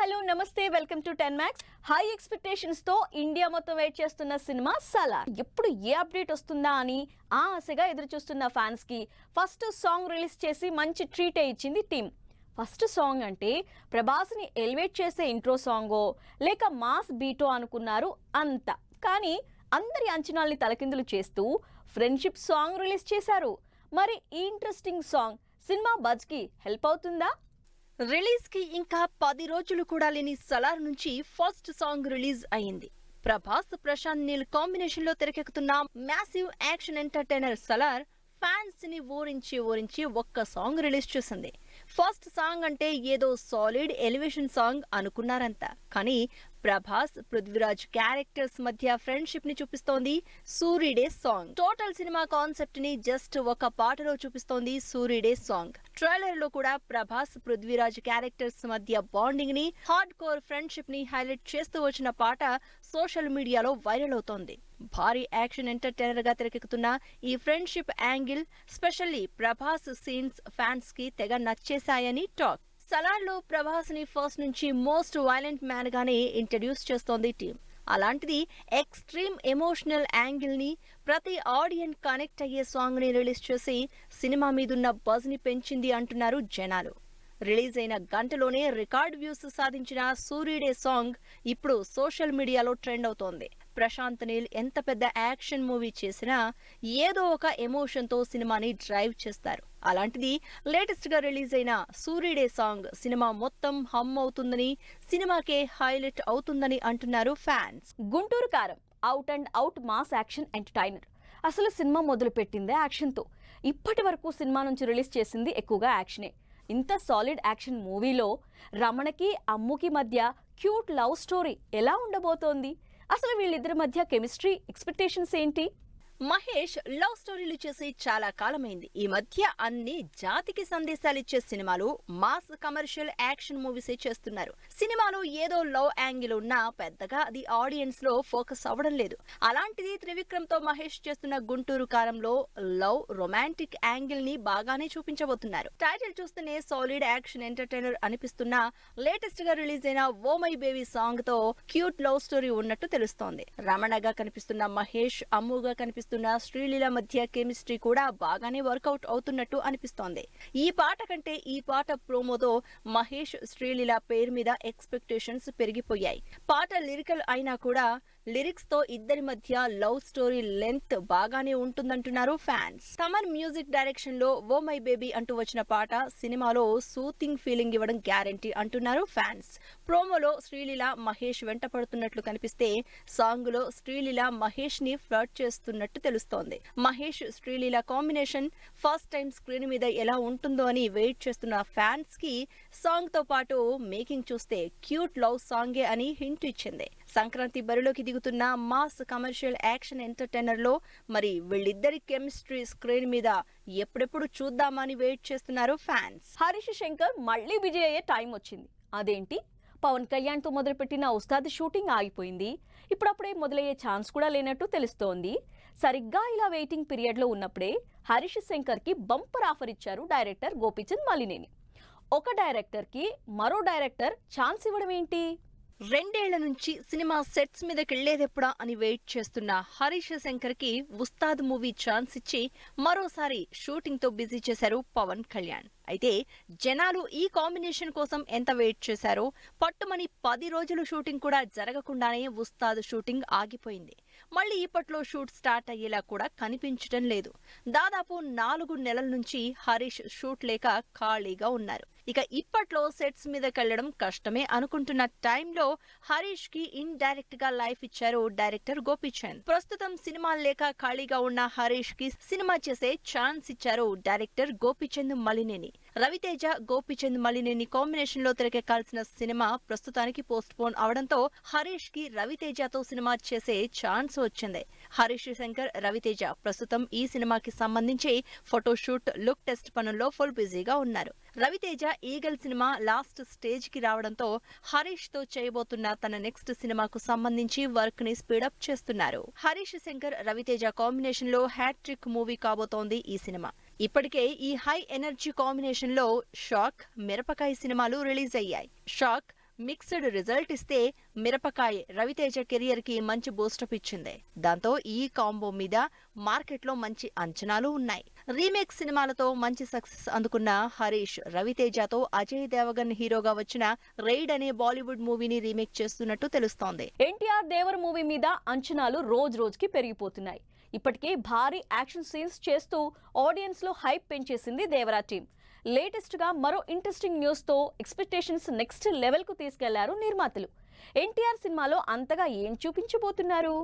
Hello నమస్తే welcome to 10 Max. High expectations తో India మొత్తం వెయిట్ చేస్తున్న సినిమా సలార్. ఎప్పుడు ఏ అప్డేట్ వస్తుందా అని ఆశగా ఎదురు చూస్తున్న ఫ్యాన్స్ కి ఫస్ట్ సాంగ్ రిలీజ్ చేసి మంచి ట్రీట్ ఇచ్చింది టీమ్. ఫస్ట్ సాంగ్ అంటే ప్రభాస్ ని ఎలివేట్ చేసే ఇంట్రో సాంగో లేక మాస్ బీటో అనుకున్నారు అంతా. కానీ అందరి అంచనాల్ని తలకిందులు చేస్తూ ఫ్రెండ్షిప్ సాంగ్ రిలీజ్ చేశారు. మరి ఈ ఇంట్రెస్టింగ్ సాంగ్ సినిమా బజ్ కి హెల్ప్ అవుతుందా? రిలీజ్ కి ఇంకా 10 రోజులు కూడా లేని సలార్ నుంచి ఫస్ట్ సాంగ్ రిలీజ్ అయింది. ప్రభాస్ ప్రశాంత్ నీల్ కాంబినేషన్ లో తెరకెక్కుతున్న massive action entertainer Salaar fans ని ఊరించి ఒక్క సాంగ్ రిలీజ్ చేసింది. ఫస్ట్ సాంగ్ అంటే ఏదో సాలిడ్ ఎలివేషన్ సాంగ్ అనుకున్నారంతా. కానీ ప్రభాస్ పృథ్వీరాజ్ క్యారెక్టర్స్ మధ్య ఫ్రెండ్షిప్ ని చూపిస్తోంది సూర్యుడే సాంగ్. టోటల్ సినిమా కాన్సెప్ట్ ని జస్ట్ ఒక పాటలో చూపిస్తోంది సూర్యుడే సాంగ్. ట్రైలర్ లో కూడా ప్రభాస్ పృథ్వీరాజ్ క్యారెక్టర్స్ మధ్య బాండింగ్ ని, హార్డ్ కోర్ ఫ్రెండ్షిప్ ని హైలైట్ చేస్తూ వచ్చిన పాట సోషల్ మీడియాలో వైరల్ అవుతోంది. భారీ యాక్షన్ ఎంటర్టైనర్ గా తెరకెక్కుతున్న ఈ friendship angle, specially Prabhas scenes fans కి తెగ నచ్చేశాయని టాక్. సలార్ లో ప్రభాస్ ని ఫస్ట్ నుంచి మోస్ట్ వైలెంట్ మ్యాన్ గానే ఇంట్రడ్యూస్ చేస్తోంది టీమ్. అలాంటిది ఎక్స్ట్రీమ్ ఎమోషనల్ యాంగిల్ ని, ప్రతి ఆడియన్స్ కనెక్ట్ అయ్యే సాంగ్ ని రిలీజ్ చేసి సినిమా మీదున్న బజ్ ని పెంచింది అంటున్నారు జనాలు. రిలీజ్ అయిన గంటలోనే రికార్డ్ వ్యూస్ సాధించిన సూర్యుడే సాంగ్ ఇప్పుడు సోషల్ మీడియాలో ట్రెండ్ అవుతోంది. ప్రశాంత్ నీల్ ఎంత పెద్ద యాక్షన్ మూవీ చేసినా ఏదో ఒక ఎమోషన్ తో సినిమాని డ్రైవ్ చేస్తారు. అలాంటిది లేటెస్ట్ గా రిలీజ్ అయిన సూర్యుడే సాంగ్ సినిమా మొత్తం హమ్ అవుతుందని, సినిమాకే హైలైట్ అవుతుందని అంటున్నారు ఫ్యాన్స్. గుంటూరు కారం out and out mass action entertainer. అసలు సినిమా మొదలు పెట్టిందే యాక్షన్ తో. ఇప్పటి వరకు సినిమా నుంచి రిలీజ్ చేసింది ఎక్కువగా యాక్షనే. ఇంత సాలిడ్ యాక్షన్ మూవీలో రమణకి అమ్ముకి మధ్య క్యూట్ లవ్ స్టోరీ ఎలా ఉండబోతోంది? అసలు వీళ్ళిద్దరి మధ్య కెమిస్ట్రీ, ఎక్స్పెక్టేషన్స్ ఏంటి? మహేష్ లవ్ స్టోరీలు చేసి చాలా కాలమైంది. ఈ మధ్య అన్ని జాతికి సందేశాలు ఇచ్చే సినిమాలు, మాస్ కమర్షియల్ యాక్షన్ మూవీసే చేస్తున్నారు. సినిమాలో ఏదో లవ్ యాంగిల్ ఉన్నా పెద్దగా అది ఆడియన్స్ లో ఫోకస్ అవ్వడం లేదు. అలాంటిది త్రివిక్రమ్ తో మహేష్ చేస్తున్న గుంటూరు కారంలో లవ్, రొమాంటిక్ యాంగిల్ ని బాగానే చూపించబోతున్నారు. టైటిల్ చూస్తేనే సాలిడ్ యాక్షన్ ఎంటర్టైనర్ అనిపిస్తున్నా లేటెస్ట్ గా రిలీజ్ అయిన ఓ మై బేబీ సాంగ్ తో క్యూట్ లవ్ స్టోరీ ఉన్నట్టు తెలుస్తోంది. రమణగా కనిపిస్తున్న మహేష్, అమ్ముగా కనిపిస్తున్న శ్రీలీల మధ్య కెమిస్ట్రీ కూడా బాగానే వర్కౌట్ అవుతున్నట్టు అనిపిస్తోంది. ఈ పాట కంటే ఈ పాట ప్రోమోతో మహేష్, శ్రీలీల పేరు మీద ఎక్స్పెక్టేషన్స్ పెరిగిపోయాయి. పాట లిరికల్ అయినా కూడా లిరిక్స్ తో ఇద్దరి మధ్య లవ్ స్టోరీ లెంత్ బాగానే ఉంటుందంటున్నారు ఫ్యాన్స్. తమన్ మ్యూజిక్ డైరెక్షన్ లో ఓ మై బేబీ అంటూ వచ్చిన పాట సినిమాలో సూతింగ్ ఫీలింగ్ ఇవ్వడం గ్యారంటీ అంటున్నారు ఫ్యాన్స్. ప్రోమోలో శ్రీలీల మహేష్ వెంట పడుతున్నట్లు కనిపిస్తే సాంగ్ లో శ్రీలీల మహేష్ ని ఫ్లర్ట్ చేస్తున్నట్టు తెలుస్తోంది. Mahesh, Sreeleela combination first time screen మీద ఎలా ఉంటుందో అని వెయిట్ చేస్తున్న ఫ్యాన్స్ కి సాంగ్ తో పాటు మేకింగ్ చూస్తే క్యూట్ లవ్ సాంగే అని హింట్ ఇచ్చింది. సంక్రాంతి బరిలోకి దిగుతున్న మాస్ కమర్షియల్ యాక్షన్ ఎంటర్టైనర్ లో మరి వీళ్ళిద్దరి కెమిస్ట్రీ స్క్రీన్ మీద ఎప్పుడెప్పుడు చూద్దామని వెయిట్ చేస్తున్నారు ఫ్యాన్స్. హరీష్ శంకర్ మళ్ళీ బిజీ అయ్యే టైం వచ్చింది. అదేంటి? పవన్ కళ్యాణ్ తో మొదలుపెట్టిన ఉస్తాద్ షూటింగ్ ఆగిపోయింది. ఇప్పుడప్పుడే మొదలయ్యే ఛాన్స్ కూడా లేనట్టు తెలుస్తోంది. సరిగ్గా ఇలా వెయిటింగ్ పీరియడ్ లో ఉన్నప్పుడే హరీష్ శంకర్ కి బంపర్ ఆఫర్ ఇచ్చారు డైరెక్టర్ గోపీచంద్ మలినేని. ఒక డైరెక్టర్ కి మరో డైరెక్టర్ ఛాన్స్ ఇవ్వడం ఏంటి? 2 ఏళ్ల నుంచి సినిమా సెట్స్ మీదకెళ్లేదెప్పుడా అని వెయిట్ చేస్తున్న హరీష్ శంకర్ కి ఉస్తాద్ మూవీ ఛాన్స్ ఇచ్చి మరోసారి షూటింగ్ తో బిజీ చేశారు పవన్ కళ్యాణ్. అయితే జనాలు ఈ కాంబినేషన్ కోసం ఎంత వెయిట్ చేశారో, పట్టుమని 10 రోజులు షూటింగ్ కూడా జరగకుండానే ఉస్తాద్ షూటింగ్ ఆగిపోయింది. మళ్ళీ ఇప్పట్లో షూట్ స్టార్ట్ అయ్యేలా కూడా కనిపించడం లేదు. దాదాపు 4 నెలల నుంచి హరీష్ షూట్ లేక ఖాళీగా ఉన్నారు. ఇక ఇప్పట్లో సెట్స్ మీదకెళ్లడం కష్టమే అనుకుంటున్న టైంలో హరీష్ కి ఇన్ డైరెక్ట్ గా లైఫ్ ఇచ్చారు డైరెక్టర్ గోపీచంద్. ప్రస్తుతం సినిమాలు లేక ఖాళీగా ఉన్న హరీష్ కి సినిమా చేసే ఛాన్స్ ఇచ్చారు డైరెక్టర్ గోపీచంద్ మలినేని. రవితేజ, గోపీచంద్ మలినేని కాంబినేషన్ లో తెరకెక్కాల్సిన సినిమా ప్రస్తుతానికి పోస్ట్ పోన్ అవడంతో హరీష్ కి రవితేజతో సినిమా చేసే ఛాన్స్ వచ్చింది. హరీష్ శంకర్, రవితేజ ప్రస్తుతం ఈ సినిమాకి సంబంధించి ఫోటోషూట్, లుక్ టెస్ట్ పనుల్లో ఫుల్ బిజీగా ఉన్నారు. రవితేజ ఈగల్ సినిమా లాస్ట్ స్టేజ్ కి రావడంతో హరీష్ తో చేయబోతున్న తన నెక్స్ట్ సినిమాకు సంబంధించి వర్క్ ని స్పీడప్ చేస్తున్నారు. హరీష్ శంకర్, రవితేజ కాంబినేషన్ లో హ్యాట్రిక్ మూవీ కాబోతోంది ఈ సినిమా. ఇప్పటికే ఈ హై ఎనర్జీ కాంబినేషన్ లో షాక్, మిరపకాయ సినిమాలు రిలీజ్ అయ్యాయి. షాక్ మిక్స్డ్ రిజల్ట్ ఇస్తే మిరపకాయ రవితేజ కెరియర్ కి మంచి బూస్టప్ ఇచ్చింది. దాంతో ఈ కాంబో మీద మార్కెట్లో మంచి అంచనాలు ఉన్నాయి. రీమేక్ సినిమాలతో మంచి సక్సెస్ అందుకున్న హరీష్ రవితేజతో అజయ్ దేవగన్ హీరోగా వచ్చిన రైడ్ అనే బాలీవుడ్ మూవీని రీమేక్ చేస్తున్నట్టు తెలుస్తోంది. ఎన్టీఆర్ దేవర మూవీ మీద అంచనాలు రోజుకి పెరిగిపోతున్నాయి. ఇప్పటికే భారీ యాక్షన్ సీన్స్ చేస్తూ ఆడియన్స్ లో హైప్ పెంచేసింది దేవరా టీం. లేటెస్ట్ గా మరో ఇంట్రెస్టింగ్ న్యూస్ తో ఎక్స్పెక్టేషన్స్ నెక్స్ట్ లెవెల్ కు తీసుకెళ్లారు నిర్మాతలు. ఎన్టీఆర్ సినిమాలో అంతగా ఏం చూపించబోతున్నారు?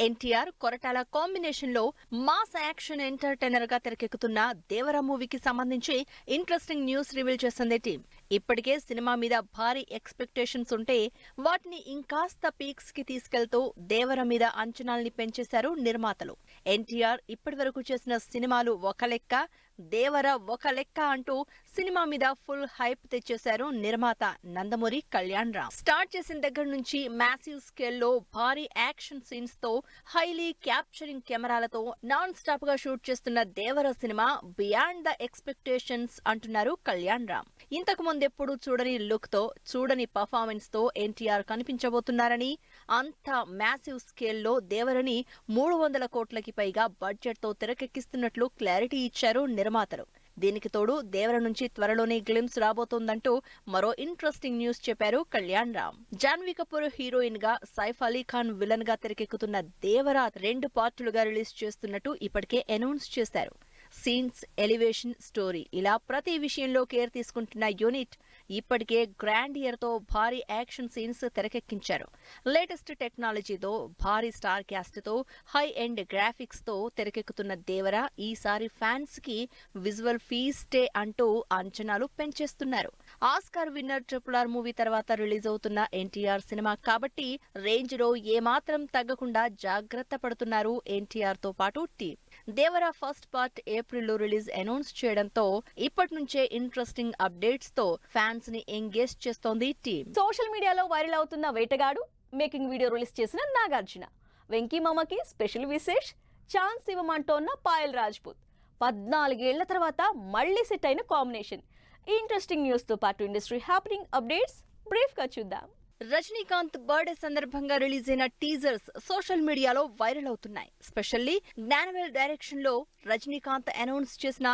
ఎన్టీఆర్ కొరటాల కాంబినేషన్ లో మాస్ యాక్షన్ ఎంటర్టైనర్ గా తెరకెక్కుతున్న దేవర మూవీకి సంబంధించి ఇంట్రెస్టింగ్ న్యూస్ రివీల్ చేసింది టీం. ఇప్పటికే సినిమా మీద భారీ ఎక్స్పెక్టేషన్స్ ఉంటే వాటిని ఇంకాస్త పీక్స్ కి తీసుకెళ్తూ దేవర మీద అంచనాల్ని పెంచేశారు నిర్మాతలు. ఎన్టీఆర్ ఇప్పటి వరకు చేసిన సినిమాలు ఒక లెక్క, దేవర ఒక లెక్క అంటూ సినిమా మీద ఫుల్ హైప్ తెచ్చేశారు నిర్మాత నందమూరి కళ్యాణ్ రామ్. స్టార్ట్ చేసిన దగ్గర నుంచి మ్యాసివ్ స్కేల్లో భారీ యాక్షన్ సీన్స్ తో హైలీ క్యాప్చరింగ్ కెమెరాలతో నాన్ స్టాప్ గా షూట్ చేస్తున్న దేవర సినిమా బియాండ్ ద ఎక్స్పెక్టేషన్స్ అంటున్నారు కళ్యాణ్ రామ్. ఇంతకు ముందెప్పుడు చూడని లుక్ తో, చూడని పర్ఫార్మెన్స్ తో ఎన్టీఆర్ కనిపించబోతున్నారని, అంత మ్యాసివ్ స్కేల్లో దేవరని 300 కోట్లకి పైగా బడ్జెట్ తో తెరకెక్కిస్తున్నట్లు క్లారిటీ ఇచ్చారు నిర్మాతలు. దీనికి తోడు దేవర నుంచి త్వరలోనే గ్లిమ్స్ రాబోతోందంటూ మరో ఇంట్రెస్టింగ్ న్యూస్ చెప్పారు కళ్యాణ్ రామ్. జాన్వీ కపూర్ హీరోయిన్ గా, సైఫ్ అలీ ఖాన్ విలన్ గా తెరకెక్కుతున్న దేవర 2 పార్టులుగా రిలీజ్ చేస్తున్నట్టు ఇప్పటికే అనౌన్స్ చేశారు. సీన్స్, ఎలివేషన్, స్టోరీ ఇలా ప్రతి విషయంలో కేర్ తీసుకుంటున్న యూనిట్ ఇప్పటికే గ్రాండ్ ఇయర్ తో భారీ యాక్షన్ సీన్స్ తెరకెక్కించారు. లేటెస్ట్ టెక్నాలజీతో, భారీ స్టార్ క్యాస్ట్ తో, హై ఎండ్ గ్రాఫిక్స్ తో తెరకెక్కుతున్న దేవర ఈసారి ఫ్యాన్స్ కి విజువల్ ఫీస్టే అంటూ అంచనాలు పెంచేస్తున్నారు. ఆస్కార్ విన్నర్ RRR మూవీ తర్వాత రిలీజ్ అవుతున్న ఎన్టీఆర్ సినిమా కాబట్టి రేంజ్ లో ఏమాత్రం తగ్గకుండా జాగ్రత్త పడుతున్నారు ఎన్టీఆర్ తో పాటు టీం. దేవర ఫస్ట్ పార్ట్ ఏప్రిల్లో రిలీజ్ అనౌన్స్ చేయడంతో ఇప్పటి నుంచే ఇంట్రెస్టింగ్ అప్డేట్స్ తో ఫ్యాన్స్ ని ఎంగేజ్ చేస్తోంది టీం. సోషల్ మీడియాలో వైరల్ అవుతున్న వేటగాడు మేకింగ్ వీడియో రిలీజ్ చేసిన నాగార్జున, వెంకీ మామకి స్పెషల్ విశేష్ ఛాన్స్ ఇవ్వమంటోన్న పాయల్ రాజ్పూత్. 14 ఏళ్ల తర్వాత మళ్లీ సెట్ అయిన కాంబినేషన్. ఈ ఇంట్రెస్టింగ్ న్యూస్ తో పాటు ఇండస్ట్రీ హ్యాపెనింగ్ అప్డేట్స్ బ్రీఫ్ గా చూద్దాం. రజనీకాంత్ బర్త్డే సందర్భంగా రిలీజ్ అయిన టీజర్స్ సోషల్ మీడియాలో వైరల్ అవుతున్నాయి. స్పెషల్లీ జ్ఞానవేల్ డైరెక్షన్ లో రజనీకాంత్ అనౌన్స్ చేసిన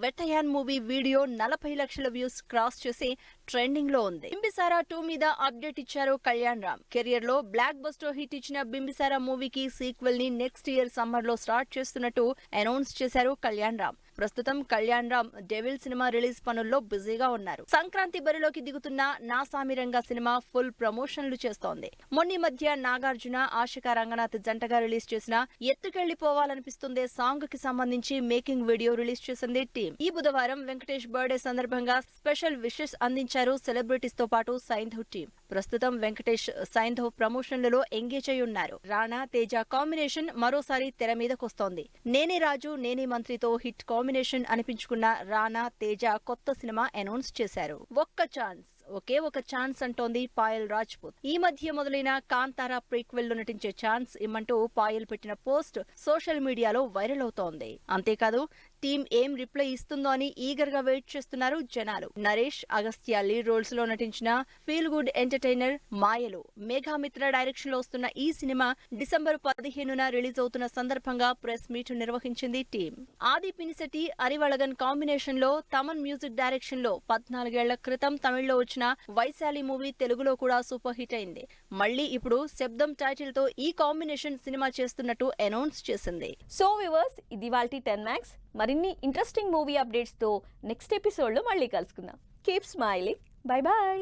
వెట్టయాన్ మూవీ వీడియో 40 లక్షల వ్యూస్ క్రాస్ చేసి ట్రెండింగ్ లో ఉంది. బింబిసారా 2 మీద అప్డేట్ ఇచ్చారు కళ్యాణ్ రామ్. కెరియర్ లో బ్లాక్ బస్టర్ హిట్ ఇచ్చిన బింబిసారా మూవీకి సీక్వెల్ ని నెక్స్ట్ ఇయర్ సమ్మర్ లో స్టార్ట్ చేస్తున్నట్టు అనౌన్స్ చేశారు కళ్యాణ్ రామ్. ప్రస్తుతం Kalyan Ram devil cinema release పనుల్లో బిజీగా ఉన్నారు. సంక్రాంతి బరిలోకి దిగుతున్న నా సామిరంగా సినిమా ఫుల్ ప్రమోషన్లు చేస్తోంది. మొన్న మధ్య నాగార్జున, ఆశికా రంగనాథ్ జంటగా రిలీజ్ చేసిన ఎత్తుకెళ్లిపోవాలనిపిస్తుందే సాంగ్ కి సంబంధించి మేకింగ్ వీడియో రిలీజ్ చేసింది టీం. ఈ బుధవారం వెంకటేష్ బర్త్డే సందర్భంగా స్పెషల్ విషెస్ అందించారు సెలబ్రిటీస్ తో పాటు సైంధవ్ టీం. ప్రస్తుతం వెంకటేష్, సైంధవ్ ప్రమోషన్లలో ఎంగేజ్ అయి ఉన్నారు. రానా, తేజ కాంబినేషన్ మరోసారి తెర మీదకొస్తోంది. నేనే రాజు నేనే మంత్రితో హిట్ కాంబినేషన్ అనిపించుకున్న రానా, తేజ కొత్త సినిమా అనౌన్స్ చేశారు. ఒకే ఒక ఛాన్స్ అంటోంది పాయల్ రాజ్పూత్. ఈ మధ్య మొదలైన కాంతారా ప్రీక్వెల్ లో నటించే ఛాన్స్ ఇమ్మంటూ పాయల్ పెట్టిన పోస్ట్ సోషల్ మీడియాలో వైరల్ అవుతోంది. అంతేకాదు టీం ఏం రిప్లై ఇస్తుందో అని ఈగర్ గా వెయిట్ చేస్తున్నారు జనాలు. నరేష్, అగస్త్య లీడ్ రోల్స్ లో నటించిన ఫీల్ గుడ్ ఎంటర్టైనర్ మాయలు మేఘామిత్ర డైరెక్షన్ లో వస్తున్న ఈ సినిమా డిసెంబర్ 15న రిలీజ్ అవుతున్న సందర్భంగా ప్రెస్ మీట్ నిర్వహించింది టీం. ఆది పినిశెట్టి, అరివళగన్ కాంబినేషన్ లో తమన్ మ్యూజిక్ డైరెక్షన్ లో 14 ఏళ్ల క్రితం తమిళ్లో వచ్చిన వైశాలి మూవీ తెలుగులో కూడా సూపర్ హిట్ అయింది. మళ్ళీ ఇప్పుడు శబ్దం టైటిల్ తో ఈ కాంబినేషన్ సినిమా చేస్తున్నట్టు అనౌన్స్ చేసింది. సో వ్యూవర్స్, ఇది వాల్టి 10 Max. మరిన్ని ఇంట్రెస్టింగ్ మూవీ అప్డేట్స్ తో నెక్స్ట్ ఎపిసోడ్ లో మళ్ళీ కలుసుకుందాం. Keep smiling. By by.